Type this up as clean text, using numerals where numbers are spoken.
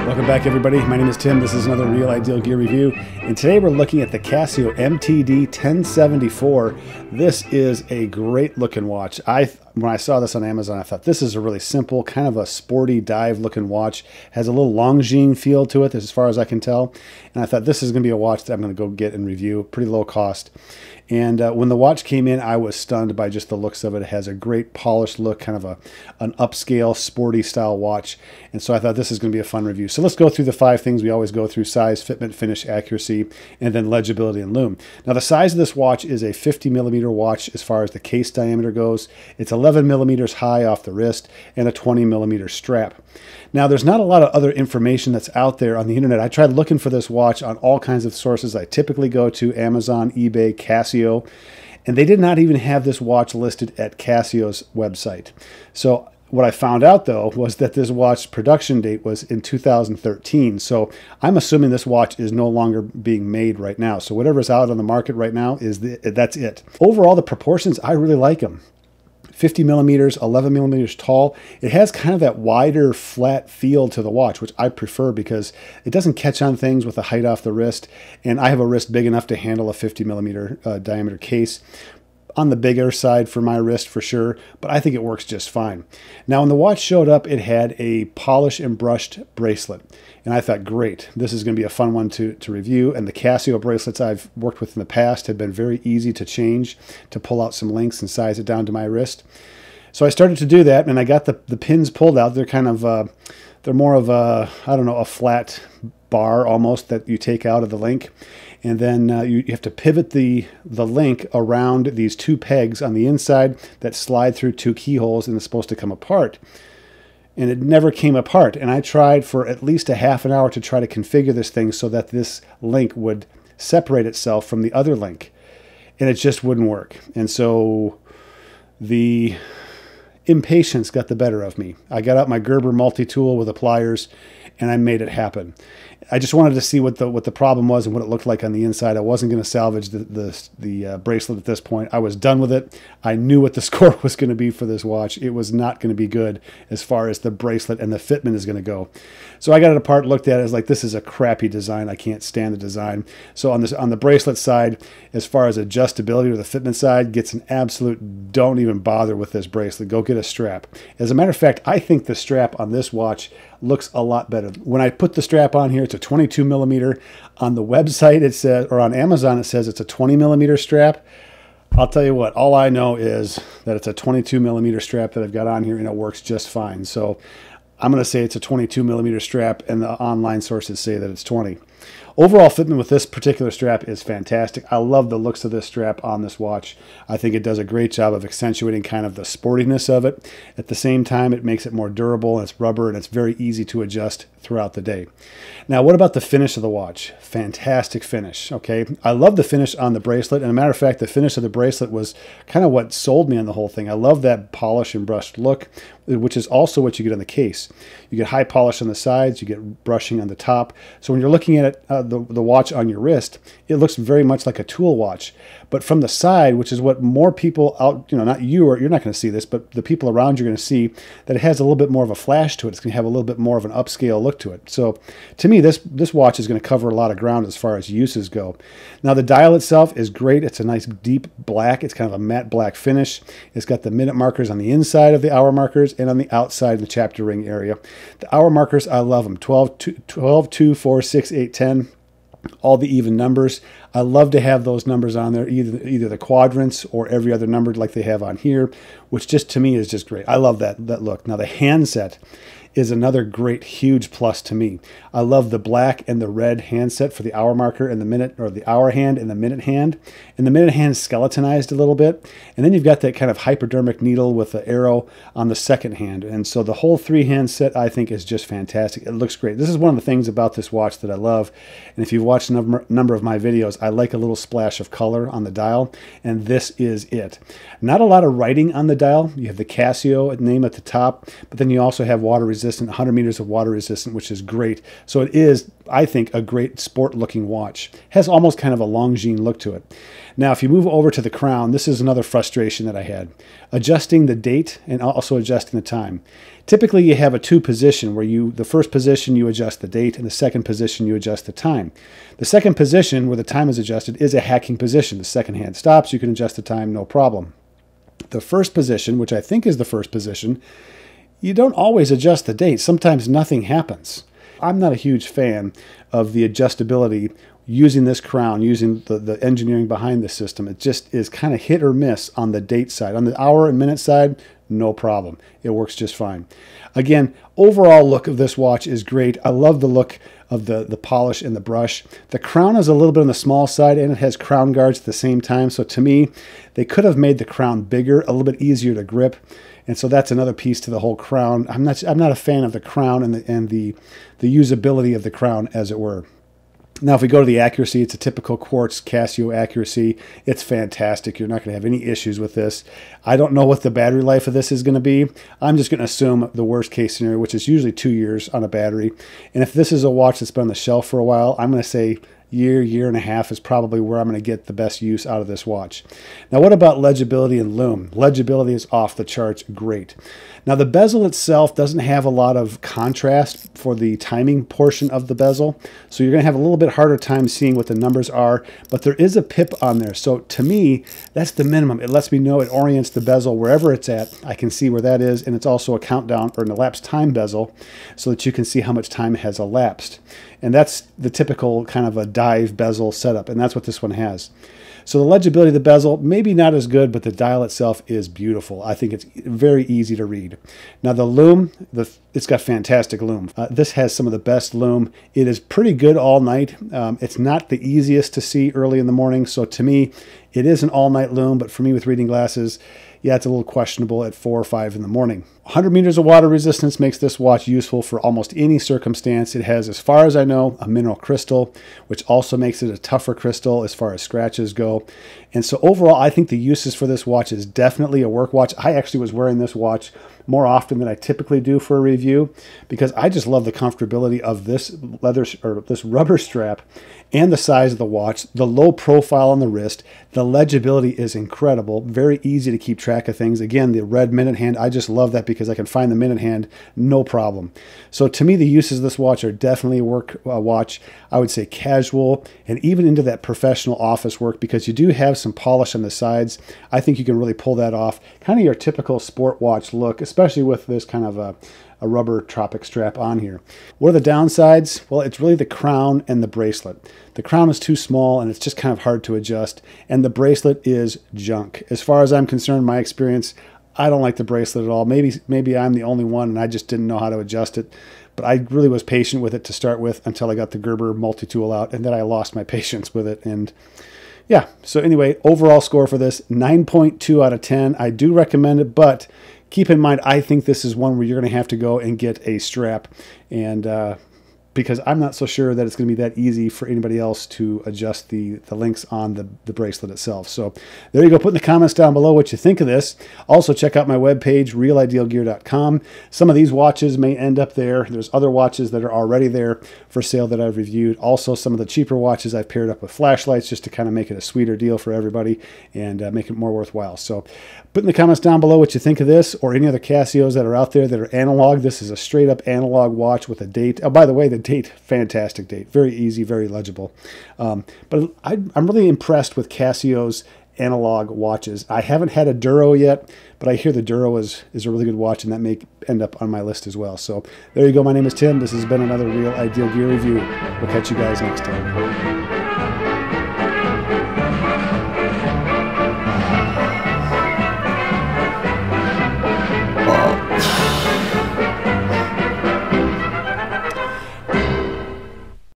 Welcome back, everybody. My name is Tim. This is another Real Ideal Gear review, and today we're looking at the Casio MTD-1074. This is a great looking watch. When I saw this on Amazon, I thought this is a really simple, kind of a sporty dive looking watch. Has a little Longines feel to it, as far as I can tell. And I thought this is going to be a watch that I'm going to go get and review. Pretty low cost. And when the watch came in, I was stunned by just the looks of it. It has a great polished look, kind of an upscale, sporty style watch. And so I thought this is going to be a fun review. So let's go through the 5 things we always go through: size, fitment, finish, accuracy, and then legibility and lume. Now, the size of this watch is a 50 millimeter watch as far as the case diameter goes. It's 11 millimeters high off the wrist and a 20 millimeter strap. Now, there's not a lot of other information that's out there on the internet. I tried looking for this watch on all kinds of sources. I typically go to Amazon, eBay, Casio, and they did not even have this watch listed at Casio's website. So what I found out, though, was that this watch production date was in 2013. So I'm assuming this watch is no longer being made right now. So whatever's out on the market right now, that's it. Overall, the proportions, I really like them. 50 millimeters, 11 millimeters tall. It has kind of that wider, flat feel to the watch, which I prefer because it doesn't catch on things with the height off the wrist. And I have a wrist big enough to handle a 50 millimeter diameter case. On the bigger side for my wrist for sure, but I think it works just fine. Now, when the watch showed up, it had a polished and brushed bracelet. And I thought, great, this is going to be a fun one to review. And the Casio bracelets I've worked with in the past have been very easy to change, to pull out some links and size it down to my wrist. So I started to do that, and I got the pins pulled out. They're kind of, they're more of a, I don't know, a flat bar almost that you take out of the link. And then you have to pivot the link around these 2 pegs on the inside that slide through 2 keyholes, and it's supposed to come apart. And it never came apart. And I tried for at least a half an hour to try to configure this thing so that this link would separate itself from the other link. And it just wouldn't work. And so the impatience got the better of me. I got out my Gerber multi-tool with the pliers, and I made it happen. I just wanted to see what the problem was and what it looked like on the inside. I wasn't going to salvage the bracelet at this point. I was done with it. I knew what the score was going to be for this watch. It was not going to be good as far as the bracelet and the fitment is going to go. So I got it apart, looked at it, I was like, this is a crappy design. I can't stand the design. So on the bracelet side, as far as adjustability or the fitment side, gets an absolute don't even bother with this bracelet. Go get a strap. As a matter of fact, I think the strap on this watch looks a lot better. When I put the strap on here, it's a 22 millimeter. On the website, it says, or on Amazon, it says it's a 20 millimeter strap. I'll tell you what, all I know is that it's a 22 millimeter strap that I've got on here, and it works just fine. So I'm going to say it's a 22 millimeter strap, and the online sources say that it's 20. Overall fitment with this particular strap is fantastic. I love the looks of this strap on this watch. I think it does a great job of accentuating kind of the sportiness of it. At the same time, it makes it more durable, and it's rubber, and it's very easy to adjust throughout the day. Now, what about the finish of the watch? Fantastic finish, okay? I love the finish on the bracelet, and as a matter of fact, the finish of the bracelet was kind of what sold me on the whole thing. I love that polished and brushed look, which is also what you get on the case. You get high polish on the sides, you get brushing on the top. So when you're looking at it, the watch on your wrist, it looks very much like a tool watch. But from the side, which is what more people out, not you, or you're not going to see this, but the people around you are going to see that it has a little bit more of a flash to it. It's going to have a little bit more of an upscale look to it. So to me, this watch is going to cover a lot of ground as far as uses go. Now, the dial itself is great. It's a nice deep black. It's kind of a matte black finish. It's got the minute markers on the inside of the hour markers and on the outside in the chapter ring area. The hour markers, I love them. 12, 2, 4, 6, 8, 10. All the even numbers. I love to have those numbers on there, either the quadrants or every other number like they have on here, which just to me is just great. I love that look. Now the handset is another great, huge plus to me. I love the black and the red handset for the hour marker and the minute, or the hour hand and the minute hand. And the minute hand is skeletonized a little bit. And then you've got that kind of hypodermic needle with the arrow on the second hand. And so the whole three-hand set, I think, is just fantastic. It looks great. This is one of the things about this watch that I love. And if you've watched a number of my videos, I like a little splash of color on the dial. And this is it. Not a lot of writing on the dial. You have the Casio name at the top, but then you also have water resistant, 100 meters of water resistant, which is great. So it is, I think, a great sport looking watch. Has almost kind of a Longines look to it. Now, if you move over to the crown, this is another frustration that I had. Adjusting the date and also adjusting the time. Typically, you have a two position where the first position you adjust the date and the second position you adjust the time. The second position where the time is adjusted is a hacking position. The second hand stops, you can adjust the time, no problem. The first position, which I think is the first position, you don't always adjust the date. Sometimes nothing happens. I'm not a huge fan of the adjustability using this crown, using the engineering behind the system. It just is kind of hit or miss on the date side. On the hour and minute side, no problem. It works just fine. Again, overall look of this watch is great. I love the look of the polish and the brush. The crown is a little bit on the small side, and it has crown guards at the same time. So to me, they could have made the crown bigger, a little bit easier to grip. And so that's another piece to the whole crown. I'm not a fan of the crown and the usability of the crown, as it were. Now, if we go to the accuracy, it's a typical quartz Casio accuracy. It's fantastic. You're not going to have any issues with this. I don't know what the battery life of this is going to be. I'm just going to assume the worst case scenario, which is usually 2 years on a battery. And if this is a watch that's been on the shelf for a while, I'm going to say year and a half is probably where I'm going to get the best use out of this watch. Now, what about legibility and lume? Legibility is off the charts great. Now, the bezel itself doesn't have a lot of contrast for the timing portion of the bezel, so you're going to have a little bit harder time seeing what the numbers are, but there is a pip on there. So to me, that's the minimum. It lets me know, it orients the bezel wherever it's at. I can see where that is, and it's also a countdown or an elapsed time bezel so that you can see how much time has elapsed. And that's the typical kind of a dive bezel setup, and that's what this one has. So the legibility of the bezel, maybe not as good, but the dial itself is beautiful. I think it's very easy to read. Now the lume, it's got fantastic lume. This has some of the best lume. It is pretty good all night. It's not the easiest to see early in the morning, so to me, it is an all-night lume, but for me with reading glasses, yeah, it's a little questionable at 4 or 5 in the morning. 100 meters of water resistance makes this watch useful for almost any circumstance. It has, as far as I know, a mineral crystal, which also makes it a tougher crystal as far as scratches go. And so overall, I think the uses for this watch is definitely a work watch. I actually was wearing this watch more often than I typically do for a review because I just love the comfortability of this this rubber strap and the size of the watch, the low profile on the wrist. The legibility is incredible, very easy to keep track of things. Again, the red minute hand, I just love that because I can find the minute hand, no problem. So to me, the uses of this watch are definitely a work watch. I would say casual and even into that professional office work because you do have some polish on the sides. I think you can really pull that off. Kind of your typical sport watch look, especially with this kind of a rubber tropic strap on here. What are the downsides? Well, it's really the crown and the bracelet. The crown is too small and it's just kind of hard to adjust, and the bracelet is junk. As far as I'm concerned, my experience, I don't like the bracelet at all. Maybe I'm the only one and I just didn't know how to adjust it, but I really was patient with it to start with until I got the Gerber multi-tool out, and then I lost my patience with it. And yeah, so anyway, overall score for this, 9.2 out of 10. I do recommend it, but keep in mind, I think this is one where you're going to have to go and get a strap, and because I'm not so sure that it's going to be that easy for anybody else to adjust the links on the bracelet itself. So there you go. Put in the comments down below what you think of this. Also, check out my webpage, realidealgear.com. Some of these watches may end up there. There's other watches that are already there for sale that I've reviewed. Also, some of the cheaper watches I've paired up with flashlights just to kind of make it a sweeter deal for everybody and make it more worthwhile. So put in the comments down below what you think of this or any other Casios that are out there that are analog. This is a straight up analog watch with a date. Oh, by the way, the date, fantastic date, very easy, very legible. But I'm really impressed with Casio's analog watches. I haven't had a Duro yet, but I hear the Duro is a really good watch, and that may end up on my list as well. So there you go. My name is Tim. This has been another Real Ideal Gear review. We'll catch you guys next time.